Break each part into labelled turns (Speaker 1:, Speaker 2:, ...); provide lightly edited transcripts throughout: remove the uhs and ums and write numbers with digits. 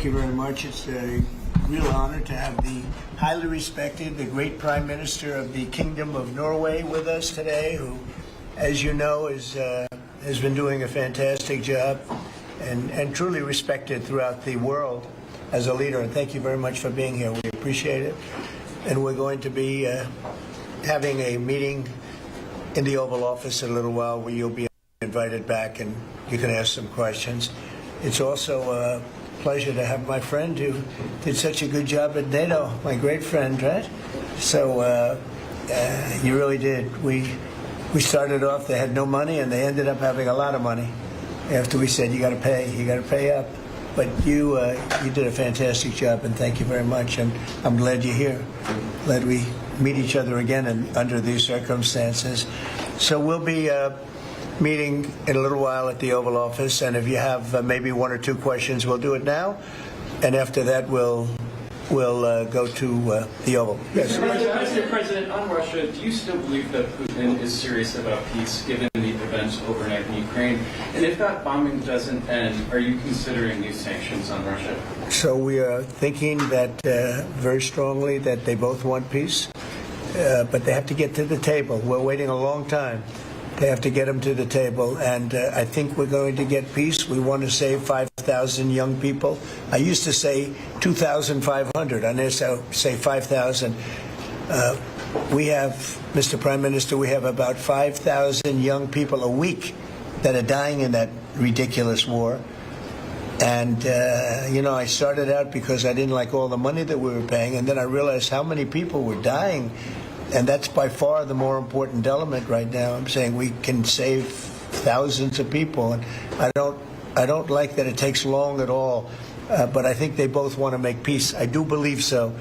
Speaker 1: Thank you very much. It's a real honor to have the highly respected, the great Prime Minister of the Kingdom of Norway with us today, who, as you know, has been doing a fantastic job and truly respected throughout the world as a leader. And thank you very much for being here. We appreciate it. And we're going to be having a meeting in the Oval Office in a little while where you'll be invited back and you can ask some questions. It's also a pleasure to have my friend who did such a good job at NATO, my great friend, right? So you really did. We started off, they had no money, and they ended up having a lot of money after we said, you got to pay up. But you did a fantastic job, and thank you very much. And I'm glad you're here. Glad we meet each other again and under these circumstances. So we'll be meeting in a little while at the Oval Office, and if you have maybe one or two questions, we'll do it now, and after that we'll go to the Oval. Yes.
Speaker 2: Mr. President, on Russia, do you still believe that Putin is serious about peace, given the events overnight in Ukraine? And if that bombing doesn't end, are you considering new sanctions on Russia?
Speaker 1: So we are thinking that very strongly that they both want peace, but they have to get to the table. We're waiting a long time. They have to get them to the table, and I think we're going to get peace. We want to save 5,000 young people. I used to say 2,500. I now say 5,000. We have, Mr. Prime Minister, we have about 5,000 young people a week that are dying in that ridiculous war. And, I started out because I didn't like all the money that we were paying, and then I realized how many people were dying. And that's by far the more important element right now. I'm saying we can save thousands of people, and I don't like that it takes long at all. But I think they both want to make peace. I do believe so.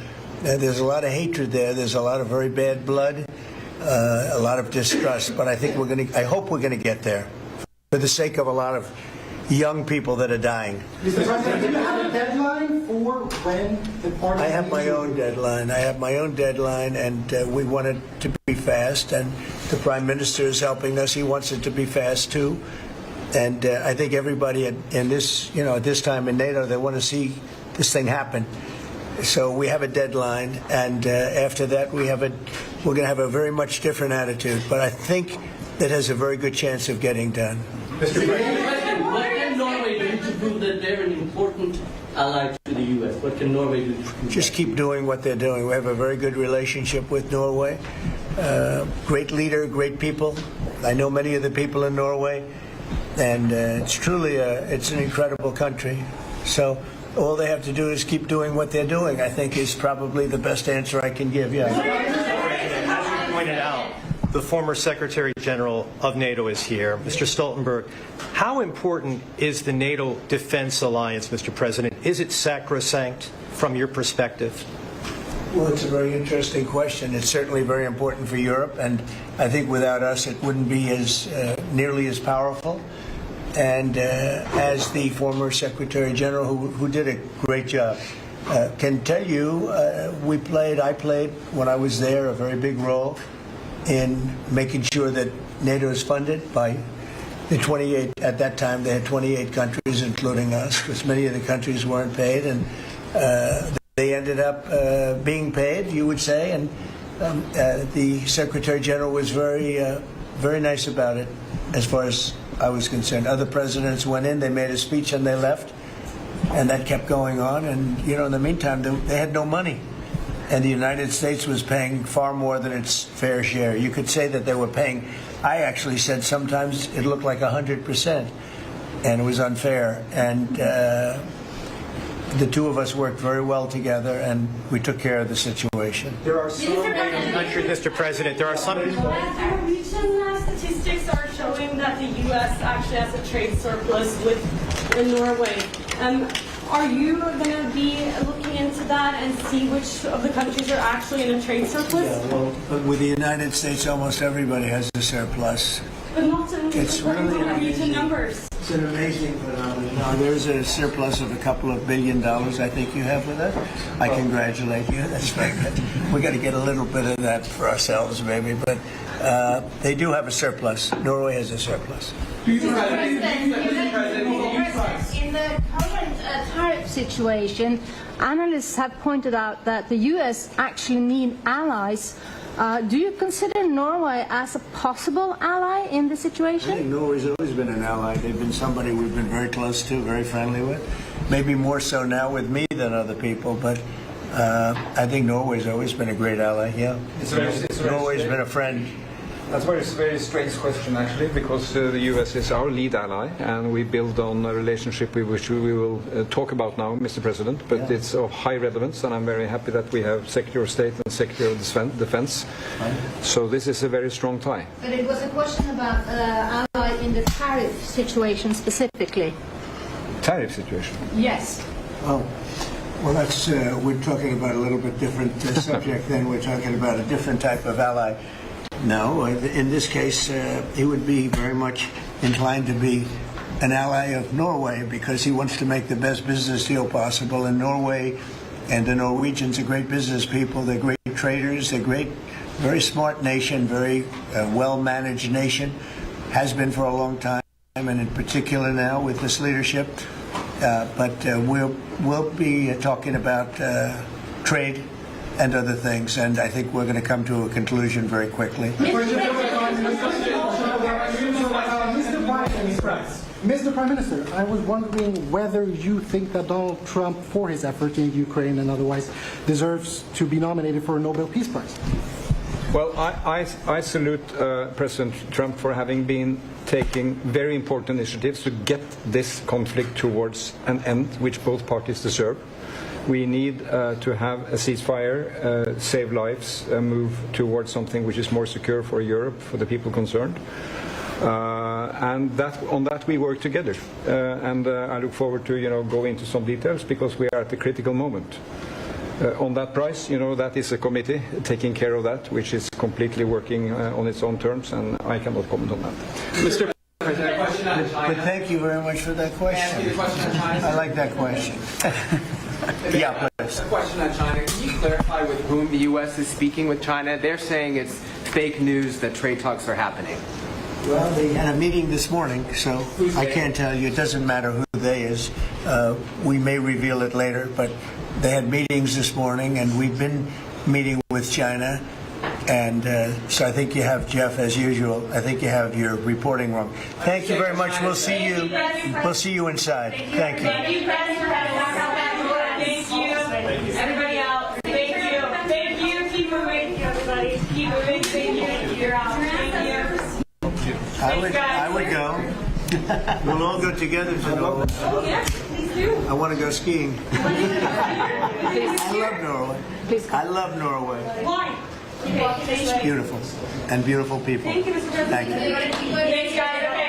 Speaker 1: There's a lot of hatred there. There's a lot of very bad blood, a lot of distrust. But I think I hope we're going to get there, for the sake of a lot of young people that are dying.
Speaker 3: Mr. President, do you have a deadline for when the party?
Speaker 1: I have my own deadline. And we want it to be fast. And the Prime Minister is helping us. He wants it to be fast too. And I think everybody in this, at this time in NATO, they want to see this thing happen. So we have a deadline, and after that, we're going to have a very much different attitude. But I think that has a very good chance of getting done.
Speaker 4: Mr. President, what can Norway do to prove that they're an important ally to the U.S.? What can Norway do?
Speaker 1: Just keep doing what they're doing. We have a very good relationship with Norway. Great leader, great people. I know many of the people in Norway, and it's truly it's an incredible country. So all they have to do is keep doing what they're doing, I think, is probably the best answer I can give. Yeah.
Speaker 5: As you pointed out, the former Secretary General of NATO is here. Mr. Stoltenberg, how important is the NATO defense alliance, Mr. President? Is it sacrosanct from your perspective?
Speaker 1: Well, it's a very interesting question. It's certainly very important for Europe, and I think without us it wouldn't be as nearly as powerful. And as the former Secretary General, who did a great job, can tell you, I played when I was there a very big role in making sure that NATO is funded by the 28, at that time they had 28 countries, including us, because many of the countries weren't paid, and they ended up being paid, you would say, and the Secretary General was very nice about it, as far as I was concerned. Other presidents went in, they made a speech, and they left, and that kept going on, and, in the meantime, they had no money. And the United States was paying far more than its fair share. You could say that they were paying, I actually said sometimes it looked like 100%, and it was unfair. And the two of us worked very well together, and we took care of the situation.
Speaker 5: There are some countries, Mr. President, there are some...
Speaker 6: Recent statistics are showing that the U.S. actually has a trade surplus with Norway. Are you going to be looking into that and see which of the countries are actually in a trade surplus?
Speaker 1: Yeah, well, but with the United States, almost everybody has a surplus.
Speaker 6: But not in
Speaker 1: It's really amazing.
Speaker 6: Numbers.
Speaker 1: It's an amazing phenomenon. Now, there's a surplus of a couple of $1 billion, I think you have with that. I congratulate you. That's very good. We got to get a little bit of that for ourselves, maybe. But they do have a surplus. Norway has a surplus.
Speaker 7: In the current tariff situation, analysts have pointed out that the U.S. actually need allies. Do you consider Norway as a possible ally in this
Speaker 1: I
Speaker 7: situation?
Speaker 1: think Norway's always been an ally. They've been somebody we've been very close to, very friendly with. Maybe more so now with me than other people, but I think Norway's always been a great ally, yeah. Norway's been a friend.
Speaker 8: That's a very strange question, actually, because the U.S. is our lead ally, and we build on a relationship which we will talk about now, Mr. President, but it's of high relevance, and I'm very happy that we have Secretary of State and Secretary of Defense. So this is a very strong tie.
Speaker 7: But it was a question about ally in the tariff situation specifically.
Speaker 8: Tariff situation?
Speaker 7: Yes.
Speaker 1: Oh, well, that's we're talking about a little bit different subject then. We're talking about a different type of ally. No, in this case, he would be very much inclined to be an ally of Norway because he wants to make the best business deal possible. And Norway and the Norwegians are great business people. They're great traders. They're great, very smart nation, very well-managed nation, has been for a long time, and in particular now with this leadership. But we'll be talking about trade and other things, and I think we're going to come to a conclusion very quickly.
Speaker 3: Mr. Prime Minister, I was wondering whether you think that Donald Trump, for his effort in Ukraine and otherwise, deserves to be nominated for a Nobel Peace Prize.
Speaker 8: Well, I salute President Trump for having been taking very important initiatives to get this conflict towards an end, which both parties deserve. We need to have a ceasefire, save lives, move towards something which is more secure for Europe, for the people concerned. And on that we work together. And I look forward to go into some details because we are at a critical moment. On that price, that is a committee taking care of that, which is completely working on its own terms, and I cannot comment on that.
Speaker 2: Mr. President, a question on China.
Speaker 1: But thank you very much for that question.
Speaker 2: Can I ask you a question on China?
Speaker 1: I like that question. Yeah, please.
Speaker 9: A question on China. Can you clarify with whom the U.S. is speaking with China? They're saying it's fake news that trade talks are happening.
Speaker 1: Well, they had a meeting this morning, so I can't tell you. It doesn't matter who they is. We may reveal it later, but they had meetings this morning, and we've been meeting with China. And so I think you have, Jeff, as usual, I think you have your reporting wrong. Thank you very much. We'll see you. We'll see you inside. Thank you.
Speaker 6: Thank you, guys, for having us. Thank you. Everybody out. Thank you. Thank you. Keep moving, everybody. Keep moving. Thank you. You're out. Thank you.
Speaker 1: I would go. We'll all go together to Norway.
Speaker 6: Oh, yes, please do.
Speaker 1: I want to go skiing. I love Norway. I love Norway.
Speaker 6: Why?
Speaker 1: It's beautiful and beautiful people.
Speaker 6: Thank you, Mr. President.
Speaker 1: Thank you.
Speaker 6: Thanks, guys.